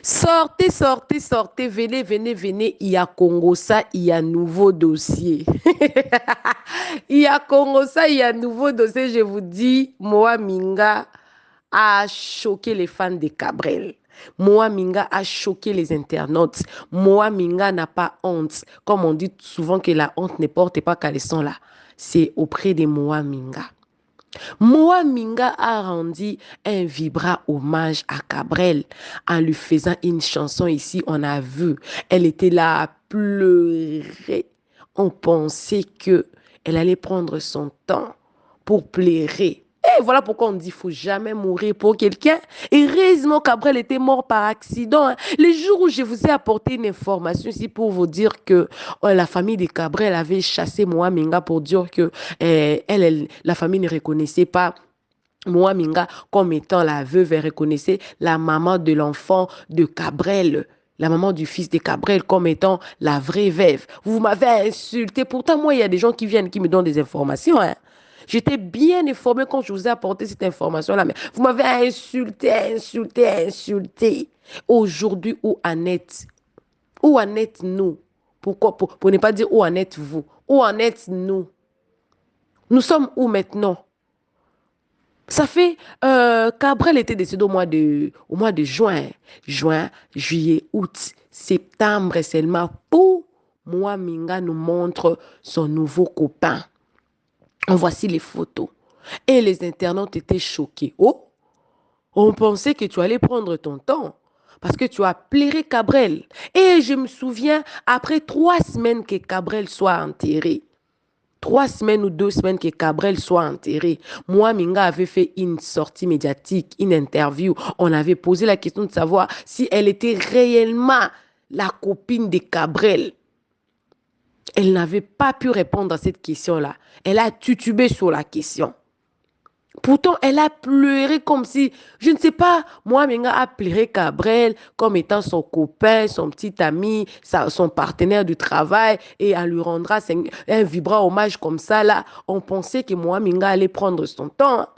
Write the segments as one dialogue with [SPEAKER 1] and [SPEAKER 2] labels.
[SPEAKER 1] Sortez, sortez, sortez, venez, venez, venez. Il y a Congo ça, il y a nouveau dossier. Il y a Congo ça, il y a nouveau dossier. Je vous dis, Moa Minga a choqué les fans de Cabrel. Moa Minga a choqué les internautes. Moa Minga n'a pas honte. Comme on dit souvent que la honte ne porte pas caleçon là. C'est auprès de Moa Minga. Moa Minga a rendu un vibrant hommage à Cabrel en lui faisant une chanson ici. On a vu, elle était là à pleurer. On pensait que elle allait prendre son temps pour pleurer. Et voilà pourquoi on dit qu'il ne faut jamais mourir pour quelqu'un. Heureusement, Cabrel était mort par accident. Hein. Les jours où je vous ai apporté une information ici pour vous dire que la famille de Cabrel avait chassé Moa Minga pour dire que la famille ne reconnaissait pas Moa Minga comme étant la veuve, elle reconnaissait la maman de l'enfant de Cabrel, la maman du fils de Cabrel comme étant la vraie veuve. Vous m'avez insulté. Pourtant, moi, il y a des gens qui viennent, qui me donnent des informations. Hein. J'étais bien informée quand je vous ai apporté cette information-là, mais vous m'avez insulté, insulté, insulté. Aujourd'hui, où en êtes? Où en êtes-nous? Pourquoi? Pour ne pas dire où en êtes-vous? Où en êtes-nous? Nous sommes où maintenant? Ça fait, Cabrel était décédé au mois de juin. Juin, juillet, août, septembre et seulement pour moi, Minga nous montre son nouveau copain. En voici les photos. Et les internautes étaient choqués. Oh, on pensait que tu allais prendre ton temps parce que tu as plairé Cabrel. Et je me souviens, après 3 semaines que Cabrel soit enterré, 3 semaines ou 2 semaines que Cabrel soit enterré. Moi, Minga avait fait une sortie médiatique, une interview. On avait posé la question de savoir si elle était réellement la copine de Cabrel. Elle n'avait pas pu répondre à cette question-là. Elle a tutubé sur la question. Pourtant, elle a pleuré comme si, je ne sais pas, moi, Minga a pleuré Cabrel comme étant son copain, son petit ami, son partenaire du travail, et elle lui rendra un vibrant hommage comme ça, là. On pensait que moi, Minga allait prendre son temps. Hein.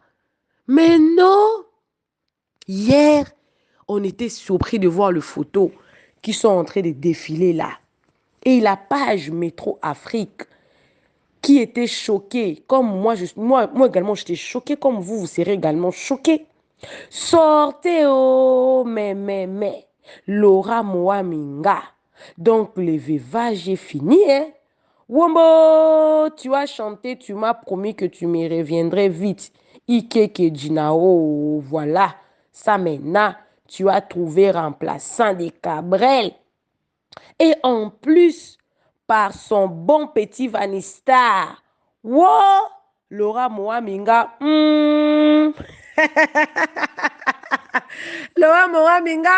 [SPEAKER 1] Mais non! Hier, on était surpris de voir les photos qui sont en train de défiler là. Et la page Métro Afrique qui était choquée, comme moi également, j'étais choquée, comme vous serez également choqués. Sortez, oh, mais, Laura Moaminga. Donc, le veuvage est fini, hein. Wombo, tu as chanté, tu m'as promis que tu me reviendrais vite. Ike Jinao, voilà. Ça maintenant, tu as trouvé remplaçant des Cabrel. Et en plus, par son bon petit Vanistar. Wow, Laura Moaminga. Laura Moaminga.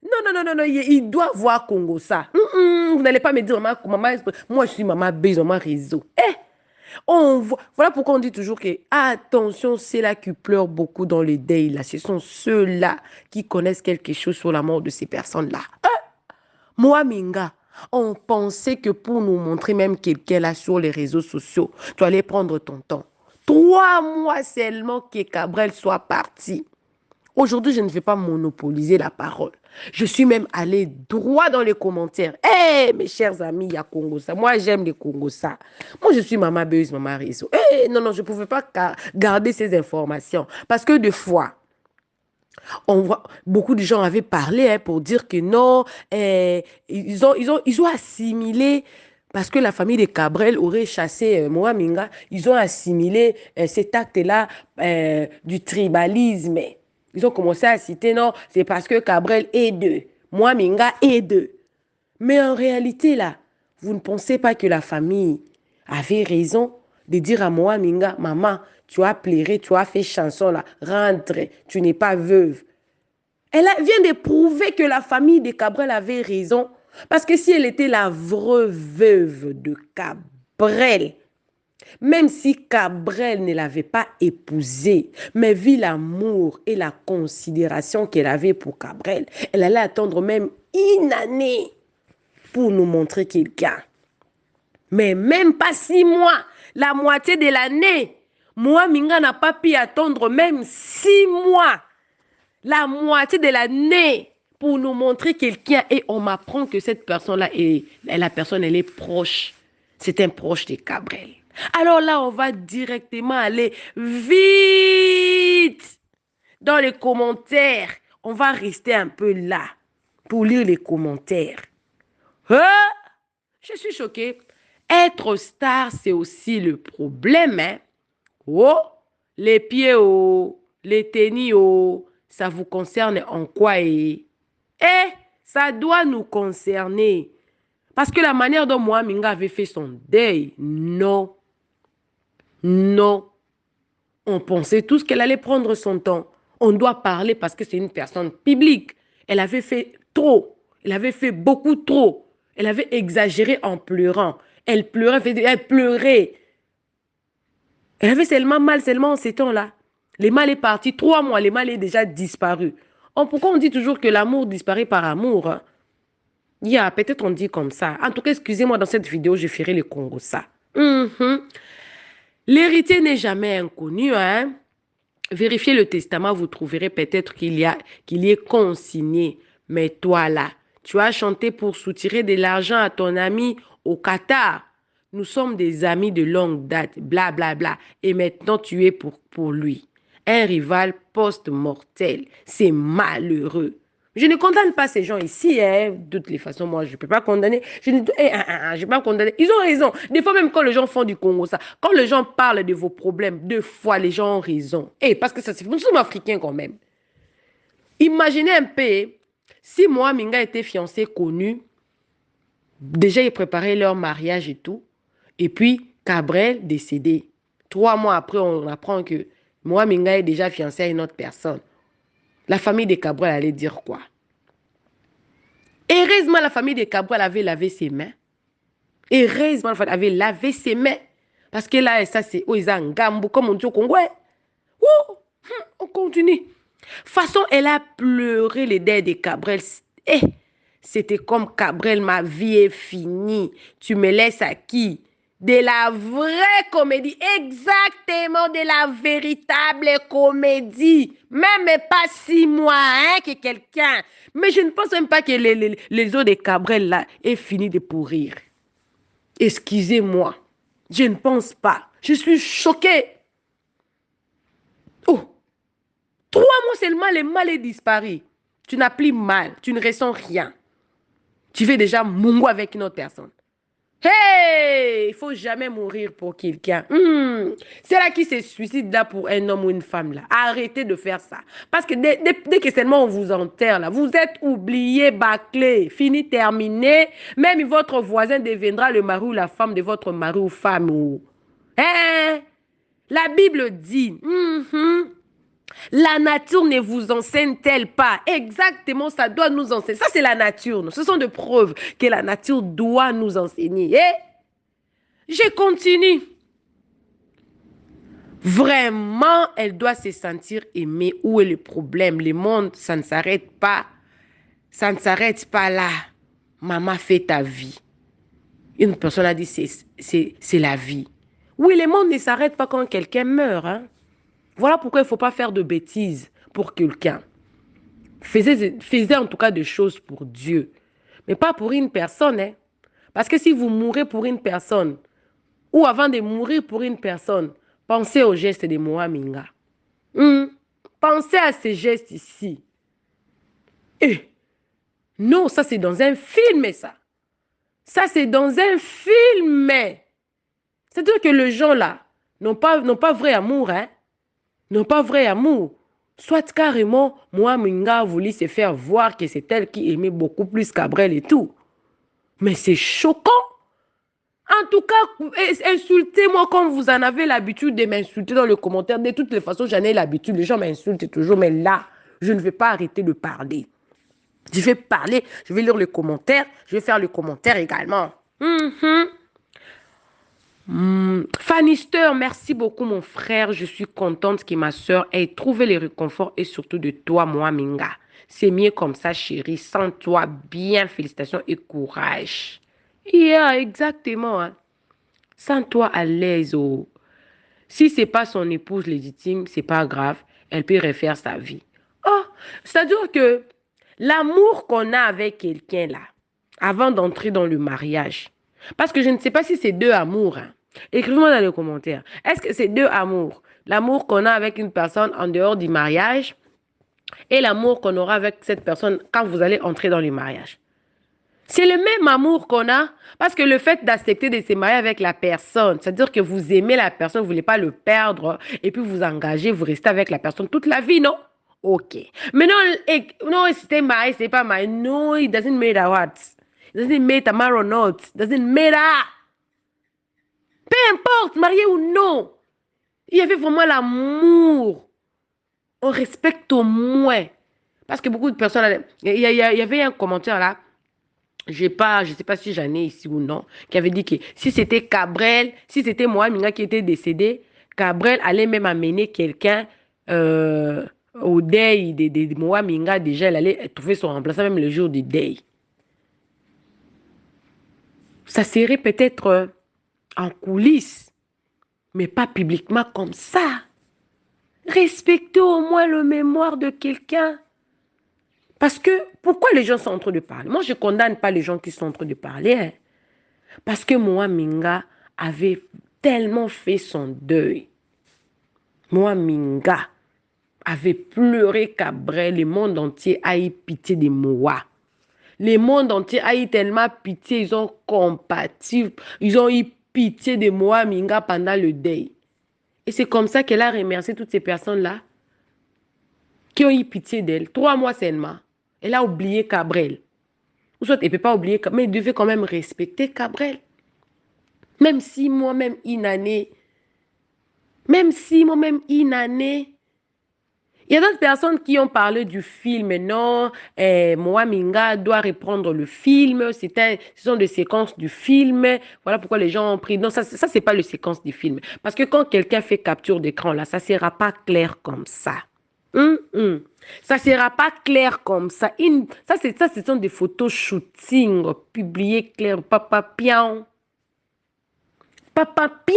[SPEAKER 1] Non, non, non, non, non, il doit voir Congo ça. Vous n'allez pas me dire, maman, moi je suis maman B, maman réseau. Eh, voilà pourquoi on dit toujours que, attention, c'est là qui pleurent beaucoup dans les deuils, là. Ce sont ceux-là qui connaissent quelque chose sur la mort de ces personnes-là. Moi, Minga, on pensait que pour nous montrer même quelqu'un là sur les réseaux sociaux, tu allais prendre ton temps. 3 mois seulement que Cabrel soit parti. Aujourd'hui, je ne vais pas monopoliser la parole. Je suis même allée droit dans les commentaires. Eh, mes chers amis, il y a Congo ça. Moi, j'aime les Congo ça. Moi, je suis maman Beuse, maman Réseau. Eh, non, non, je ne pouvais pas garder ces informations. Parce que des fois, beaucoup de gens avaient parlé hein, pour dire que non, ils ont assimilé, parce que la famille de Cabrel aurait chassé Moa Minga, ils ont assimilé cet acte-là du tribalisme. Ils ont commencé à citer, non, c'est parce que Cabrel est d'eux, Moa Minga est d'eux. Mais en réalité, là, vous ne pensez pas que la famille avait raison de dire à Moa Minga, maman, tu as pleuré, tu as fait chanson là, rentre, tu n'es pas veuve. Vient de prouver que la famille de Cabrel avait raison. Parce que si elle était la vraie veuve de Cabrel, même si Cabrel ne l'avait pas épousée, mais vu l'amour et la considération qu'elle avait pour Cabrel, elle allait attendre même une année pour nous montrer quelqu'un. Mais même pas 6 mois, la moitié de l'année, Moi, Minga n'a pas pu attendre même 6 mois, la moitié de l'année, pour nous montrer quelqu'un. Et on m'apprend que cette personne-là, la personne, elle est proche. C'est un proche de Cabrel. Alors là, on va directement aller vite dans les commentaires. On va rester un peu là pour lire les commentaires. Hein? Je suis choquée. Être star, c'est aussi le problème. Hein? Oh, les pieds, oh, les tennis, oh, ça vous concerne en quoi? Ça doit nous concerner. Parce que la manière dont moi, Minga avait fait son deuil, non, non. On pensait tous qu'elle allait prendre son temps. On doit parler parce que c'est une personne publique. Elle avait fait trop. Elle avait fait beaucoup trop. Elle avait exagéré en pleurant. Elle pleurait, elle pleurait. Elle avait seulement mal, seulement en ces temps-là. Le mal est parti. 3 mois, le mal est déjà disparu. Pourquoi on dit toujours que l'amour disparaît par amour? Hein? Peut-être on dit comme ça. En tout cas, excusez-moi, dans cette vidéo, je ferai le Congo ça. L'héritier n'est jamais inconnu. Hein? Vérifiez le testament, vous trouverez peut-être qu'il y est consigné. Mais toi là, tu as chanté pour soutirer de l'argent à ton ami au Qatar. Nous sommes des amis de longue date, bla bla bla. Et maintenant tu es pour lui. Un rival post-mortel. C'est malheureux. Je ne condamne pas ces gens ici, hein. De toutes les façons, moi, je ne peux pas condamner. Je ne peux pas condamner. Ils ont raison. Des fois, même quand les gens font du Congo, ça, quand les gens parlent de vos problèmes, 2 fois, les gens ont raison. Parce que ça, nous sommes africains quand même. Imaginez un peu, si moi, Minga était fiancé, connu, déjà, ils préparaient leur mariage et tout. Et puis, Cabrel décédé. 3 mois après, on apprend que moi, Minga est déjà fiancé à une autre personne. La famille de Cabrel allait dire quoi? Heureusement, la famille de Cabrel avait lavé ses mains. Heureusement, la famille avait lavé ses mains. Parce que là, ça, c'est Oizangambo, comme on dit au Congo. On continue. De toute façon, elle a pleuré les deuils de Cabrel. C'était comme Cabrel, ma vie est finie. Tu me laisses à qui? De la vraie comédie, exactement de la véritable comédie. Même pas 6 mois, hein, que quelqu'un. Mais je ne pense même pas que les os de Cabrel là aient fini de pourrir. Excusez-moi, je ne pense pas. Je suis choquée. 3 mois seulement, le mal est disparu. Tu n'as plus mal, tu ne ressens rien. Tu fais déjà mungo avec une autre personne. Hey, il faut jamais mourir pour quelqu'un. C'est là qui se suicide là pour un homme ou une femme là. Arrêtez de faire ça. Parce que dès que seulement on vous enterre là, vous êtes oublié, bâclé, fini, terminé. Même votre voisin deviendra le mari ou la femme de votre mari ou femme. La Bible dit, la nature ne vous enseigne-t-elle pas? Exactement, ça doit nous enseigner. Ça, c'est la nature. Ce sont des preuves que la nature doit nous enseigner. Je continue. Vraiment, elle doit se sentir aimée. Où est le problème? Le monde, ça ne s'arrête pas. Ça ne s'arrête pas là. Maman, fais ta vie. Une personne a dit, c'est la vie. Oui, le monde ne s'arrête pas quand quelqu'un meurt. Hein? Voilà pourquoi il ne faut pas faire de bêtises pour quelqu'un. Faisez en tout cas des choses pour Dieu. Mais pas pour une personne. Hein? Parce que si vous mourrez pour une personne, ou avant de mourir pour une personne, pensez aux gestes de Moa Minga. Pensez à ces gestes ici. Non, ça c'est dans un film, ça. Ça c'est dans un film. C'est-à-dire que les gens là n'ont pas vrai amour, hein? N'ont pas vrai amour. Soit carrément, moi, Minga a voulu se faire voir que c'est elle qui aimait beaucoup plus Cabrel et tout. Mais c'est choquant. En tout cas, insultez-moi comme vous en avez l'habitude de m'insulter dans les commentaires. De toutes les façons, j'en ai l'habitude. Les gens m'insultent toujours. Mais là, je ne vais pas arrêter de parler. Je vais parler, je vais lire les commentaires. Je vais faire le commentaire également. Fanister, merci beaucoup mon frère. Je suis contente que ma soeur ait trouvé le réconfort et surtout de toi, moi, Minga. C'est mieux comme ça, chérie. Sans toi, bien, félicitations et courage. Exactement. Hein. Sans toi, à l'aise. Si ce n'est pas son épouse légitime, ce n'est pas grave. Elle peut refaire sa vie. Oh, c'est-à-dire que l'amour qu'on a avec quelqu'un là, avant d'entrer dans le mariage, parce que je ne sais pas si c'est deux amours. Hein. Écrivez-moi dans les commentaires. Est-ce que c'est deux amours? L'amour qu'on a avec une personne en dehors du mariage et l'amour qu'on aura avec cette personne quand vous allez entrer dans le mariage. C'est le même amour qu'on a parce que le fait d'accepter de se marier avec la personne, c'est-à-dire que vous aimez la personne, vous ne voulez pas le perdre et puis vous engagez, vous restez avec la personne toute la vie, non? Ok. Mais non, non, c'était marié, c'est pas marié. No, it doesn't matter what. It doesn't matter, married or not. It doesn't matter. Peu importe, marié ou non. Il y avait vraiment l'amour. On respecte au moins. Parce que beaucoup de personnes, il y avait un commentaire là, je ne sais pas si j'en ai ici ou non, qui avait dit que si c'était Cabrel, si c'était moi, Minga, qui était décédé, Cabrel allait même amener quelqu'un au deuil de Moa Minga. Déjà, elle allait trouver son remplaçant même le jour du deuil. Ça serait peut-être en coulisses, mais pas publiquement comme ça. Respectez au moins le mémoire de quelqu'un. Parce que, pourquoi les gens sont en train de parler? Moi, je ne condamne pas les gens qui sont en train de parler. Hein. Parce que Moa Minga avait tellement fait son deuil. Moa Minga avait pleuré Cabrel. Le monde entier a eu pitié de Moa. Le monde entier a eu tellement pitié. Ils ont compati. Ils ont eu pitié de Moa Minga pendant le deuil. Et c'est comme ça qu'elle a remercié toutes ces personnes-là qui ont eu pitié d'elle. 3 mois seulement. Elle a oublié Cabrel. Ou soit elle ne peut pas oublier, mais elle devait quand même respecter Cabrel. Même 6 mois, même une année. Même 6 mois, même une année. Il y a d'autres personnes qui ont parlé du film. Non, Moa Minga doit reprendre le film. Ce sont des séquences du film. Voilà pourquoi les gens ont pris. Non, ça c'est pas les séquences du film. Parce que quand quelqu'un fait capture d'écran, là, ça ne sera pas clair comme ça. Ça ne sera pas clair comme ça. Ça, ce sont des photos shooting publiées clair. Papa pian. Papa pian.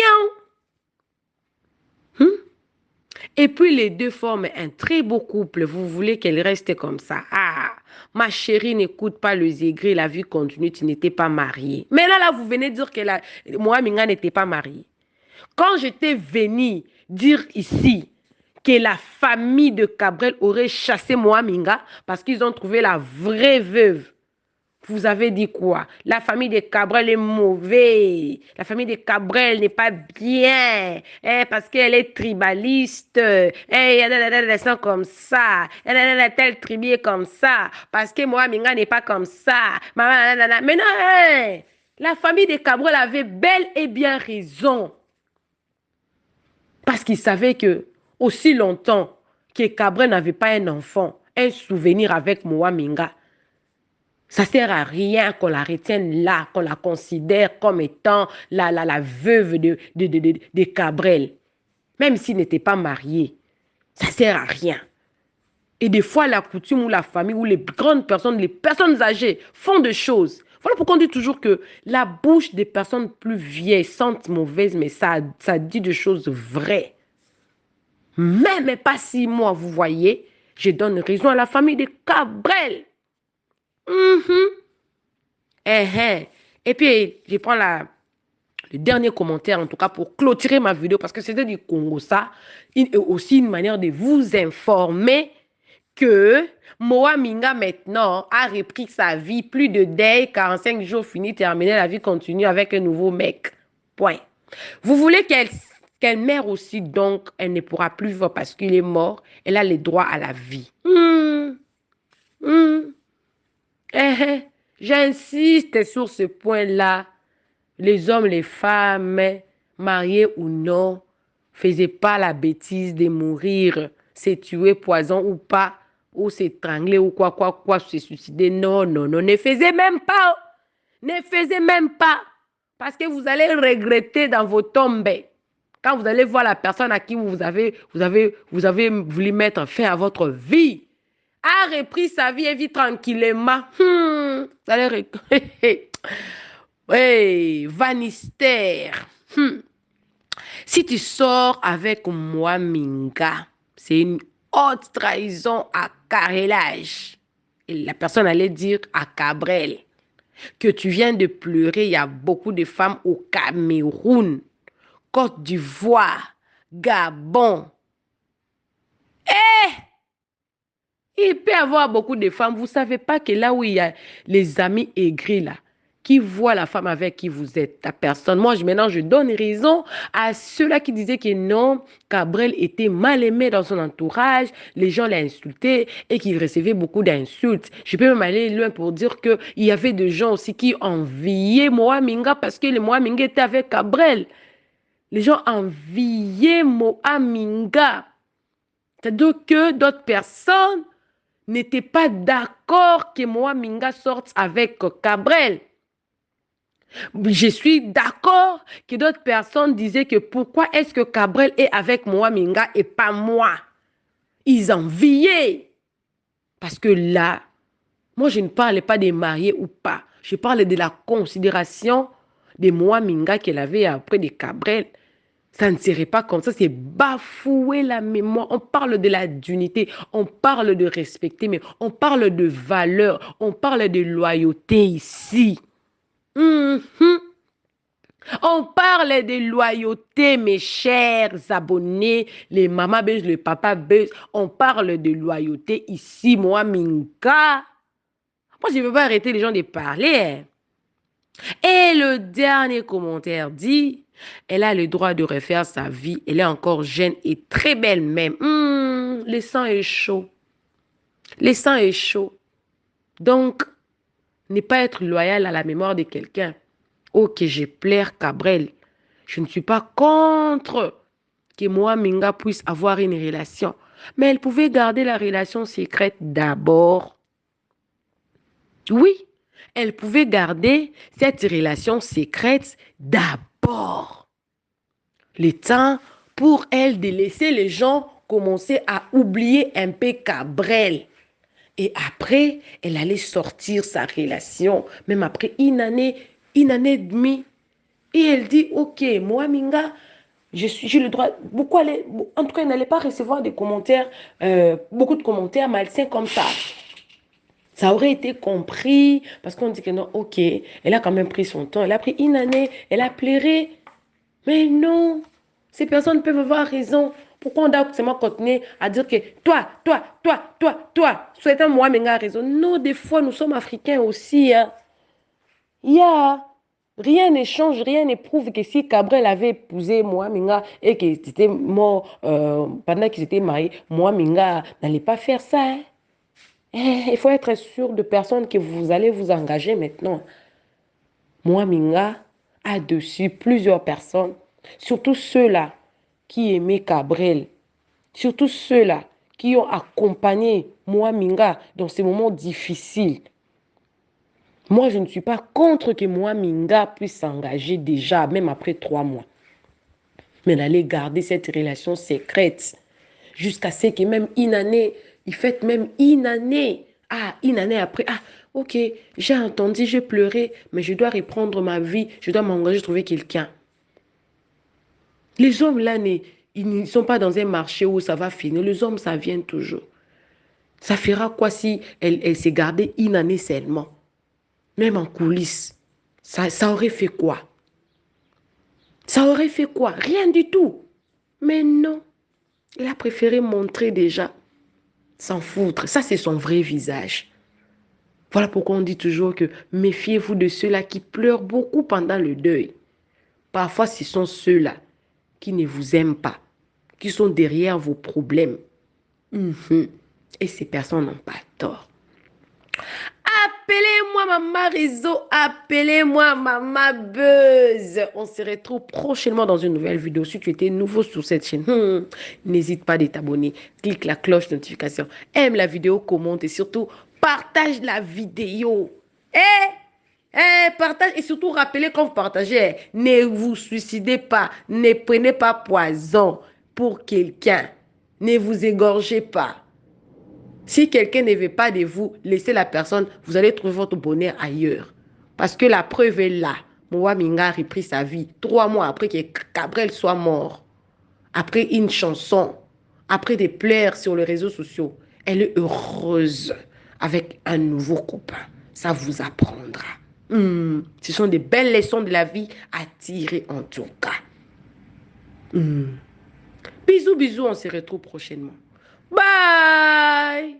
[SPEAKER 1] Et puis les deux forment un très beau couple. Vous voulez qu'elle reste comme ça. Ah, ma chérie, n'écoute pas le zégré, la vie continue, tu n'étais pas mariée. Mais là, vous venez dire que moi, Minga n'était pas mariée. Quand j'étais venue dire ici que la famille de Cabrel aurait chassé Moa Minga parce qu'ils ont trouvé la vraie veuve, vous avez dit quoi? La famille de Cabrel est mauvaise. La famille de Cabrel n'est pas bien. Parce qu'elle est tribaliste. Il y a des gens comme ça. Tel tribu est comme ça. Parce que moi, Minga n'est pas comme ça. Mais non, la famille de Cabrel avait bel et bien raison. Parce qu'ils savaient que aussi longtemps que Cabrel n'avait pas un enfant, un souvenir avec Moa Minga, ça ne sert à rien qu'on la retienne là, qu'on la considère comme étant la veuve de Cabrel. Même s'il n'était pas marié, ça ne sert à rien. Et des fois, la coutume ou la famille ou les grandes personnes, les personnes âgées font des choses. Voilà pourquoi on dit toujours que la bouche des personnes plus vieilles sent mauvaise, mais ça dit des choses vraies. Même pas 6 mois, vous voyez, je donne raison à la famille de Cabrel. Et puis, je prends le dernier commentaire, en tout cas, pour clôturer ma vidéo, parce que c'était du Congo, ça. Aussi une manière de vous informer que Moa Minga, maintenant, a repris sa vie. Plus de deuil, 45 jours finis, terminé, la vie continue avec un nouveau mec. Point. Vous voulez qu'elle meure aussi, donc elle ne pourra plus vivre parce qu'il est mort. Elle a les droits à la vie. J'insiste sur ce point-là. Les hommes, les femmes, mariés ou non, faisaient pas la bêtise de mourir, se tuer, poison ou pas, ou s'étrangler ou quoi, se suicider. Non, non, non, ne faisait même pas. Ne faisait même pas. Parce que vous allez regretter dans vos tombes. Quand vous allez voir la personne à qui vous avez voulu mettre fin à votre vie, a repris sa vie et vit tranquillement. Vous allez oui, Vanister. Si tu sors avec moi, Minga, c'est une haute trahison à carrelage. Et la personne allait dire à Cabrel que tu viens de pleurer. Il y a beaucoup de femmes au Cameroun, Côte d'Ivoire, Gabon. Il peut y avoir beaucoup de femmes. Vous ne savez pas que là où il y a les amis aigris, là, qui voient la femme avec qui vous êtes, ta personne. Moi, maintenant, je donne raison à ceux-là qui disaient que non, Cabrel était mal aimé dans son entourage, les gens l'insultaient et qu'il recevait beaucoup d'insultes. Je peux même aller loin pour dire qu'il y avait des gens aussi qui enviaient Moa Minga parce que le Moa Minga était avec Cabrel. Les gens enviaient Moa Minga. C'est-à-dire que d'autres personnes n'étaient pas d'accord que Moa Minga sorte avec Cabrel. Je suis d'accord que d'autres personnes disaient que pourquoi est-ce que Cabrel est avec Moa Minga et pas moi? Ils enviaient. Parce que là, moi je ne parlais pas des mariés ou pas. Je parlais de la considération de Moa Minga qu'elle avait après de Cabrel. Ça ne serait pas comme ça, c'est bafouer la mémoire. On parle de la dignité, on parle de respecter, mais on parle de valeur, on parle de loyauté ici. On parle de loyauté, mes chers abonnés, les mamas buzz, les papas buzz. On parle de loyauté ici, moi, Minka. Moi, je ne veux pas arrêter les gens de parler. Hein. Et le dernier commentaire dit, elle a le droit de refaire sa vie. Elle est encore jeune et très belle même. Le sang est chaud. Le sang est chaud. Donc, ne pas être loyal à la mémoire de quelqu'un. Ok, je plaire Cabrel. Je ne suis pas contre que moi, Minga, puisse avoir une relation. Mais elle pouvait garder la relation secrète d'abord. Oui, elle pouvait garder cette relation secrète d'abord. Le temps pour elle de laisser les gens commencer à oublier un peu Cabrel. Et après, elle allait sortir sa relation, même après une année et demie. Et elle dit, ok, moi, Minga, j'ai le droit. Pourquoi en tout cas, elle n'allait pas recevoir des commentaires, beaucoup de commentaires malsains comme ça. Ça aurait été compris parce qu'on dit que non, ok, elle a quand même pris son temps, elle a pris une année, elle a pleuré. Mais non, ces personnes peuvent avoir raison. Pourquoi on doit seulement continuer à dire que toi, souhaitant moi, Menga a raison. Non, des fois, nous sommes africains aussi. Hein. Rien ne change, rien ne prouve que si Cabrel avait épousé moi, Minga, et qu'il était mort pendant qu'ils étaient mariés, moi, Minga n'allait pas faire ça. Hein. Il faut être sûr de personnes que vous allez vous engager maintenant. Moi, Minga a dessus plusieurs personnes, surtout ceux-là qui aimaient Cabrel, surtout ceux-là qui ont accompagné moi, Minga, dans ces moments difficiles. Moi, je ne suis pas contre que moi, Minga, puisse s'engager déjà, même après 3 mois. Mais d'aller garder cette relation secrète jusqu'à ce que même une année, il fait même une année. Ah, une année après, ah, ok, j'ai entendu, j'ai pleuré, mais je dois reprendre ma vie, je dois m'engager, trouver quelqu'un. Les hommes, là, ils ne sont pas dans un marché où ça va finir. Les hommes, ça vient toujours. Ça fera quoi si elle s'est gardée une année seulement? Même en coulisses. Ça aurait fait quoi? Ça aurait fait quoi? Rien du tout. Mais non. Elle a préféré montrer déjà. S'en foutre. Ça, c'est son vrai visage. Voilà pourquoi on dit toujours que méfiez-vous de ceux-là qui pleurent beaucoup pendant le deuil. Parfois, ce sont ceux-là qui ne vous aiment pas, qui sont derrière vos problèmes. Et ces personnes n'ont pas tort. Appelez-moi Maman Réseau, appelez-moi Maman Buzz. On se retrouve prochainement dans une nouvelle vidéo. Si tu étais nouveau sur cette chaîne, n'hésite pas à t'abonner. Clique la cloche de notification. Aime la vidéo, commente et surtout partage la vidéo. Partage et surtout rappelez quand vous partagez, ne vous suicidez pas, ne prenez pas poison pour quelqu'un. Ne vous égorgez pas. Si quelqu'un ne veut pas de vous, laissez la personne, vous allez trouver votre bonheur ailleurs. Parce que la preuve est là. Moa Minga a repris sa vie 3 mois après que Cabrel soit mort. après une chanson, après des pleurs sur les réseaux sociaux, elle est heureuse avec un nouveau copain. Ça vous apprendra. Ce sont des belles leçons de la vie à tirer en tout cas. Bisous, bisous, on se retrouve prochainement. Bye!